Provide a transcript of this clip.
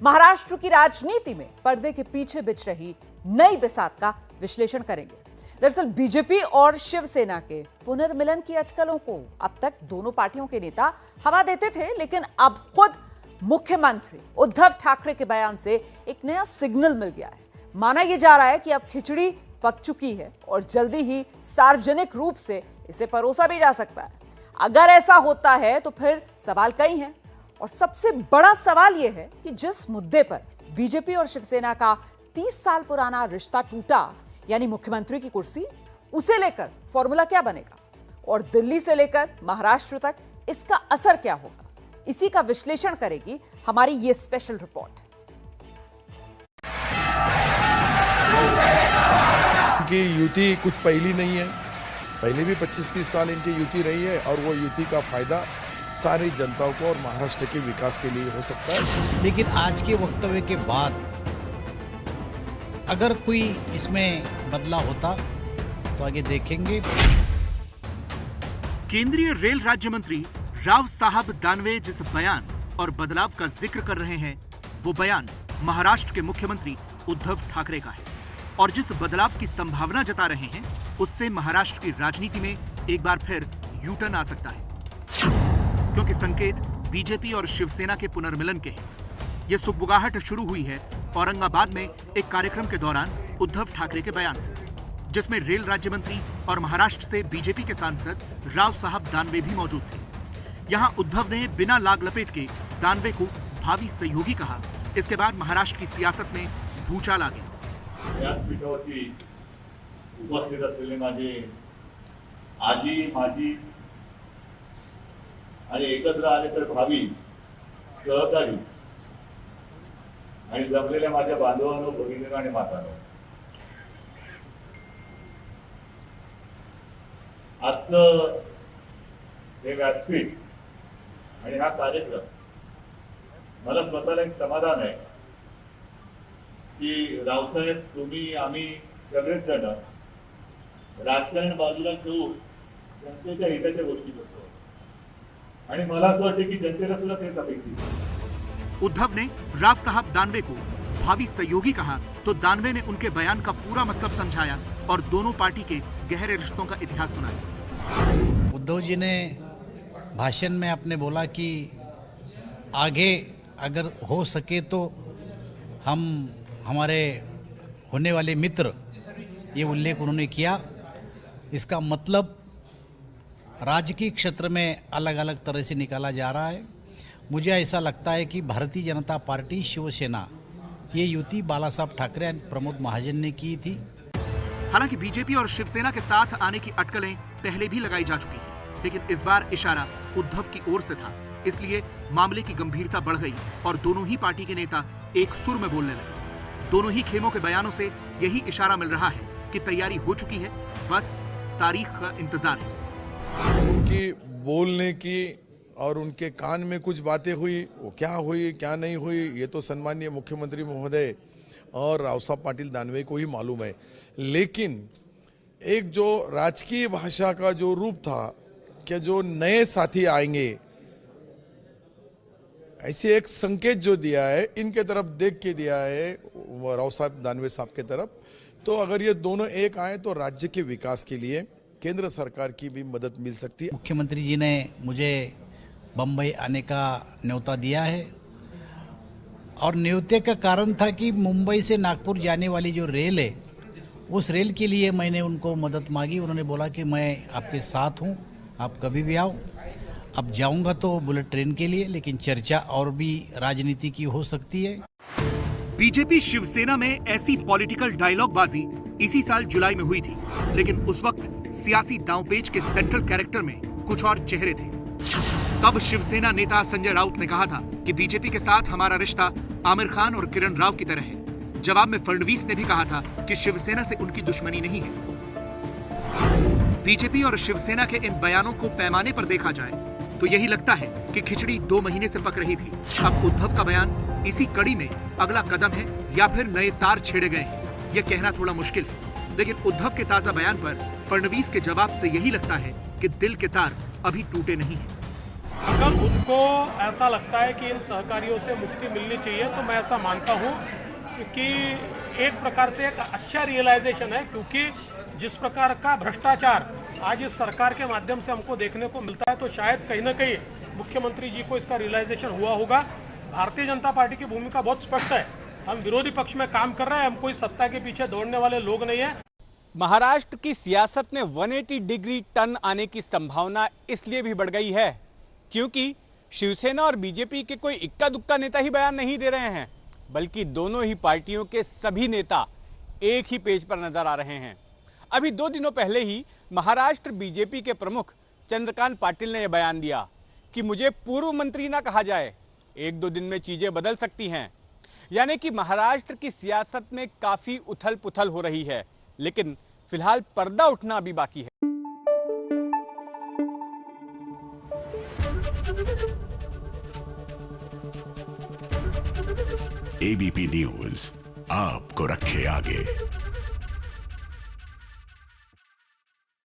महाराष्ट्र की राजनीति में पर्दे के पीछे बिछ रही नई बिसात का विश्लेषण करेंगे। दरअसल बीजेपी और शिवसेना के पुनर्मिलन की अटकलों को अब तक दोनों पार्टियों के नेता हवा देते थे, लेकिन अब खुद मुख्यमंत्री उद्धव ठाकरे के बयान से एक नया सिग्नल मिल गया है। माना यह जा रहा है कि अब खिचड़ी पक चुकी है और जल्दी ही सार्वजनिक रूप से इसे परोसा भी जा सकता है। अगर ऐसा होता है तो फिर सवाल कई हैं और सबसे बड़ा सवाल यह है कि जिस मुद्दे पर बीजेपी और शिवसेना का 30 साल पुराना रिश्ता टूटा, यानी मुख्यमंत्री की कुर्सी, उसे लेकर फॉर्मूला क्या बनेगा और दिल्ली से लेकर महाराष्ट्र तक इसका असर क्या होगा, इसी का विश्लेषण करेगी हमारी ये स्पेशल रिपोर्ट। इनकी युति कुछ पहली नहीं है, पहले भी 25-30 साल इनकी युति रही है और वो युति का फायदा सारी जनताओं को और महाराष्ट्र के विकास के लिए हो सकता है। लेकिन आज के वक्तव्य के बाद अगर कोई इसमें बदलाव होता तो आगे देखेंगे। केंद्रीय रेल राज्य मंत्री राव साहब दानवे जिस बयान और बदलाव का जिक्र कर रहे हैं, वो बयान महाराष्ट्र के मुख्यमंत्री उद्धव ठाकरे का है और जिस बदलाव की संभावना जता रहे हैं, उससे महाराष्ट्र की राजनीति में एक बार फिर यूटर्न आ सकता है, क्योंकि संकेत बीजेपी और शिवसेना के पुनर्मिलन के हैं। ये सुगबुगाहट शुरू हुई है औरंगाबाद में एक कार्यक्रम के दौरान उद्धव ठाकरे के बयान से, जिसमें रेल राज्य मंत्री और महाराष्ट्र से बीजेपी के सांसद राव साहब दानवे भी मौजूद थे। यहां उद्धव ने बिना लाग लपेट के दानवे को भावी सहयोगी कहा। इसके बाद महाराष्ट्र की सियासत में भूचाल आ गया। याच पीठावरती उपस्थित असलेले माझे आजी, माजी आणि एकत्र आले तर भावी सहकारी आणि जमलेल्या माझ्या बांधवांनो, भगिनींनो आणि मातांनो, आजचं हे व्यासपीठ आणि हा कार्यक्रम मला स्वतःला एक समाधान आहे की रावसाहेब, तुम्ही, आम्ही सगळेच जण राजकारण बाजूला ठेवून जनतेच्या हिताच्या गोष्टी करतो आणि मला असं वाटतं की जनतेला सुद्धा तेच अपेक्षित आहे। उद्धव ने राव साहब दानवे को भावी सहयोगी कहा तो दानवे ने उनके बयान का पूरा मतलब समझाया और दोनों पार्टी के गहरे रिश्तों का इतिहास सुनाया। उद्धव जी ने भाषण में आपने बोला कि आगे अगर हो सके तो हम हमारे होने वाले मित्र, ये उल्लेख उन्होंने किया। इसका मतलब राजकीय क्षेत्र में अलग अलग तरह से निकाला जा रहा है। मुझे ऐसा लगता है कि भारतीय जनता पार्टी, शिवसेना, ये युति बाला साहब ठाकरे और प्रमोद महाजन ने की थी। हालांकि बीजेपी और शिवसेना के साथ आने की अटकलें पहले भी लगाई जा चुकी हैं, लेकिन इस बार इशारा उद्धव की ओर से था, इसलिए मामले की गंभीरता बढ़ गई और दोनों ही पार्टी के नेता एक सुर में बोलने लगे। दोनों ही खेमों के बयानों से यही इशारा मिल रहा है कि तैयारी हो चुकी है, बस तारीख का इंतजार है। उनकी बोलने की और उनके कान में कुछ बातें हुई, वो क्या हुई क्या नहीं हुई, ये तो सम्मानीय मुख्यमंत्री महोदय और राव साहब पाटिल दानवे को ही मालूम है। लेकिन एक जो राजकीय भाषा का जो रूप था कि जो नए साथी आएंगे, ऐसे एक संकेत जो दिया है, इनके तरफ देख के दिया है राव साहब दानवे साहब के तरफ, तो अगर ये दोनों एक आए तो राज्य के विकास के लिए केंद्र सरकार की भी मदद मिल सकती है। मुख्यमंत्री जी ने मुझे बम्बई आने का न्योता दिया है और न्योते का कारण था कि मुंबई से नागपुर जाने वाली जो रेल है, उस रेल के लिए मैंने उनको मदद मांगी। उन्होंने बोला कि मैं आपके साथ हूँ, आप कभी भी आओ। अब जाऊंगा तो बुलेट ट्रेन के लिए, लेकिन चर्चा और भी राजनीति की हो सकती है। बीजेपी शिवसेना में ऐसी पॉलिटिकल डायलॉग बाजी इसी साल जुलाई में हुई थी, लेकिन उस वक्त सियासी दांवपेच के सेंट्रल कैरेक्टर में कुछ और चेहरे थे। तब शिवसेना नेता संजय राउत ने कहा था कि बीजेपी के साथ हमारा रिश्ता आमिर खान और किरण राव की तरह है। जवाब में फडणवीस ने भी कहा था कि शिवसेना से उनकी दुश्मनी नहीं है। बीजेपी और शिवसेना के इन बयानों को पैमाने पर देखा जाए तो यही लगता है कि खिचड़ी 2 महीने से पक रही थी। अब उद्धव का बयान इसी कड़ी में अगला कदम है या फिर नए तार छेड़े गए हैं, यह कहना थोड़ा मुश्किल है। लेकिन उद्धव के ताजा बयान पर फडणवीस के जवाब से यही लगता है कि दिल के तार अभी टूटे नहीं हैं। अगर उनको ऐसा लगता है कि इन सहकारियों से मुक्ति मिलनी चाहिए तो मैं ऐसा मानता हूं कि एक प्रकार से एक अच्छा रियलाइजेशन है, क्योंकि जिस प्रकार का भ्रष्टाचार आज इस सरकार के माध्यम से हमको देखने को मिलता है तो शायद कहीं ना कहीं मुख्यमंत्री जी को इसका रियलाइजेशन हुआ होगा। भारतीय जनता पार्टी की भूमिका बहुत स्पष्ट है, हम विरोधी पक्ष में काम कर रहे हैं, हम कोई सत्ता के पीछे दौड़ने वाले लोग नहीं है। महाराष्ट्र की सियासत में 180 डिग्री टर्न आने की संभावना इसलिए भी बढ़ गई है क्योंकि शिवसेना और बीजेपी के कोई इक्का दुक्का नेता ही बयान नहीं दे रहे हैं, बल्कि दोनों ही पार्टियों के सभी नेता एक ही पेज पर नजर आ रहे हैं। अभी 2 दिनों पहले ही महाराष्ट्र बीजेपी के प्रमुख चंद्रकांत पाटिल ने यह बयान दिया कि मुझे पूर्व मंत्री ना कहा जाए, 1-2 दिन में चीजें बदल सकती हैं। यानी कि महाराष्ट्र की सियासत में काफी उथल पुथल हो रही है, लेकिन फिलहाल पर्दा उठना अभी बाकी है। एबीपी न्यूज आपको रखे आगे।